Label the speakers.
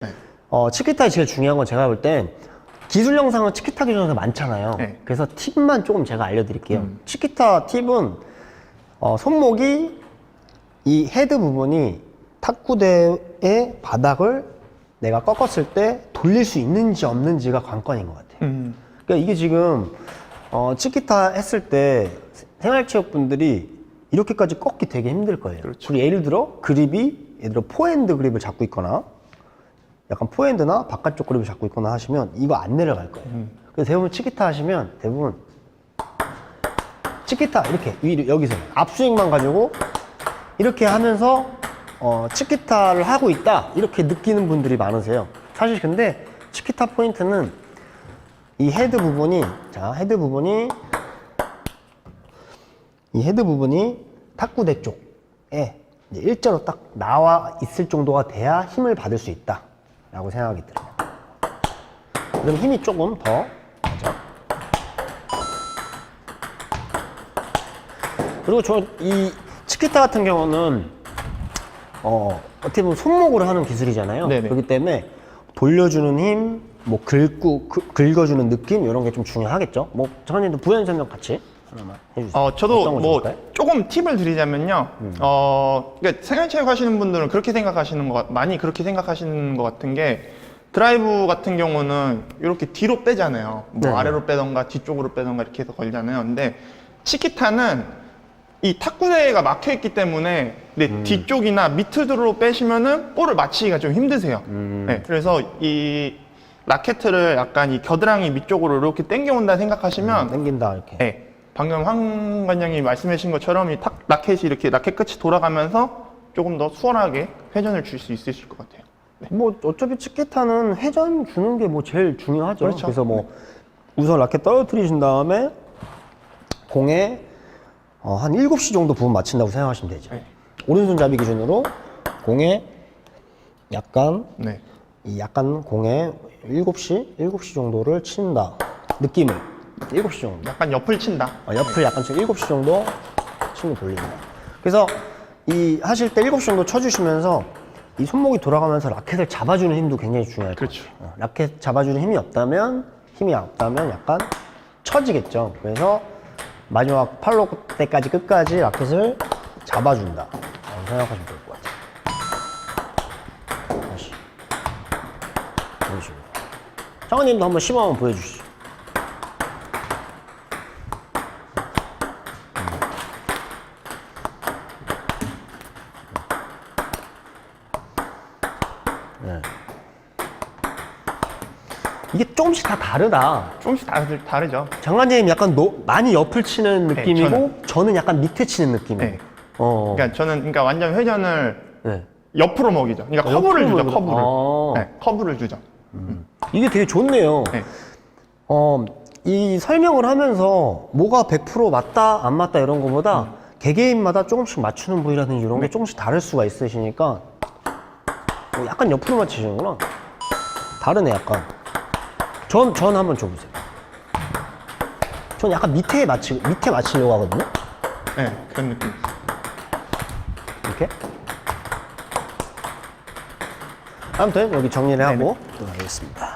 Speaker 1: 네.
Speaker 2: 치키타의 제일 중요한 건 제가 볼 땐 기술 영상은 치키타 기준에서 많잖아요.
Speaker 1: 네.
Speaker 2: 그래서 팁만 조금 제가 알려드릴게요. 치키타 팁은 손목이 이 헤드 부분이 탁구대의 바닥을 내가 꺾었을 때 돌릴 수 있는지 없는지가 관건인 것 같아요. 그러니까 이게 지금 치키타 했을 때 생활체육 분들이 이렇게까지 꺾기 되게 힘들 거예요.
Speaker 1: 그렇죠.
Speaker 2: 그리고 예를 들어 그립이 예를 들어 포핸드 그립을 잡고 있거나 약간 포핸드나 바깥쪽 그립을 잡고 있거나 하시면 이거 안 내려갈 거예요. 그래서 대부분 치키타 하시면 대부분 치키타 이렇게 위로 여기서 앞스윙만 가지고 이렇게 하면서 치키타를 하고 있다 이렇게 느끼는 분들이 많으세요. 사실 근데 치키타 포인트는 이 헤드 부분이 이 헤드 부분이 탁구대 쪽에 이제 일자로 딱 나와 있을 정도가 돼야 힘을 받을 수 있다 라고 생각이 들어요. 그럼 힘이 조금 더 나죠. 그리고 저 이 치키타 같은 경우는 어떻게 보면 손목으로 하는 기술이잖아요.
Speaker 1: 네네.
Speaker 2: 그렇기 때문에 돌려주는 힘, 뭐 긁어주는 느낌 이런 게 좀 중요하겠죠. 뭐 장관님도 부연 설명 같이 하나만 해주세요.
Speaker 1: 저도
Speaker 2: 어떤 거
Speaker 1: 뭐
Speaker 2: 좋을까요?
Speaker 1: 조금 팁을 드리자면요. 그러니까 생활체육 하시는 분들은 그렇게 생각하시는 많이 그렇게 생각하시는 것 같은 게 드라이브 같은 경우는 이렇게 뒤로 빼잖아요. 뭐
Speaker 2: 네.
Speaker 1: 아래로 빼던가 뒤쪽으로 빼던가 이렇게 해서 걸잖아요. 근데 치키타는 이 탁구대가 막혀 있기 때문에 뒤쪽이나 밑으로 빼시면은 볼을 맞히기가 좀 힘드세요. 네, 그래서 이 라켓을 약간 이 겨드랑이 밑쪽으로 이렇게 당겨온다 생각하시면
Speaker 2: 당긴다 이렇게.
Speaker 1: 네, 방금 황 관장님이 말씀하신 것처럼 이 라켓이 이렇게 라켓 끝이 돌아가면서 조금 더 수월하게 회전을 줄 수 있으실 것 같아요. 네.
Speaker 2: 뭐 어차피 치키타는 회전 주는 게 뭐 제일 중요하죠.
Speaker 1: 그렇죠.
Speaker 2: 그래서 뭐 우선 라켓 떨어뜨리신 다음에 공에 한 7시 정도 부분 맞춘다고 생각하시면 되죠.
Speaker 1: 네.
Speaker 2: 오른손잡이 기준으로 공에 약간
Speaker 1: 네.
Speaker 2: 약간 공에 7시 정도를 친다. 느낌을 7시 정도.
Speaker 1: 약간 옆을 친다.
Speaker 2: 옆을 약간 좀 7시 정도 치고 돌린다. 그래서 이 하실 때 7시 정도 쳐주시면서 이 손목이 돌아가면서 라켓을 잡아주는 힘도 굉장히 중요할 거예요.
Speaker 1: 그렇죠.
Speaker 2: 라켓 잡아주는 힘이 없다면 약간 처지겠죠. 그래서 마지막 팔로 때까지 끝까지 라켓을 잡아준다 라고 생각하시면 될 것 같아요. 다시 이런 식으로. 장관님도 한번 시범 한번 보여주시죠. 네. 이게 조금씩 다 다르다.
Speaker 1: 조금씩 다르죠.
Speaker 2: 장관님 약간 많이 옆을 치는 느낌이고
Speaker 1: 저는.
Speaker 2: 저는 약간 밑에 치는 느낌이에요.
Speaker 1: 네.
Speaker 2: 어.
Speaker 1: 그러니까 저는 완전 회전을
Speaker 2: 네.
Speaker 1: 옆으로 먹이죠. 그러니까 커브를
Speaker 2: 옆으로
Speaker 1: 주죠.
Speaker 2: 먹이죠.
Speaker 1: 커브를.
Speaker 2: 아.
Speaker 1: 네, 커브를 주죠.
Speaker 2: 이게 되게 좋네요.
Speaker 1: 네.
Speaker 2: 이 설명을 하면서 뭐가 100% 맞다 안 맞다 이런 거보다 개개인마다 조금씩 맞추는 부위라든지 이런 게 조금씩 다를 수가 있으시니까 약간 옆으로 맞추시는구나. 다르네 약간. 전 한번 줘보세요. 전 약간 밑에 맞추려고 하거든요.
Speaker 1: 네, 그런 느낌.
Speaker 2: 이렇게. 아무튼 여기 정리를 하고 들어가겠습니다.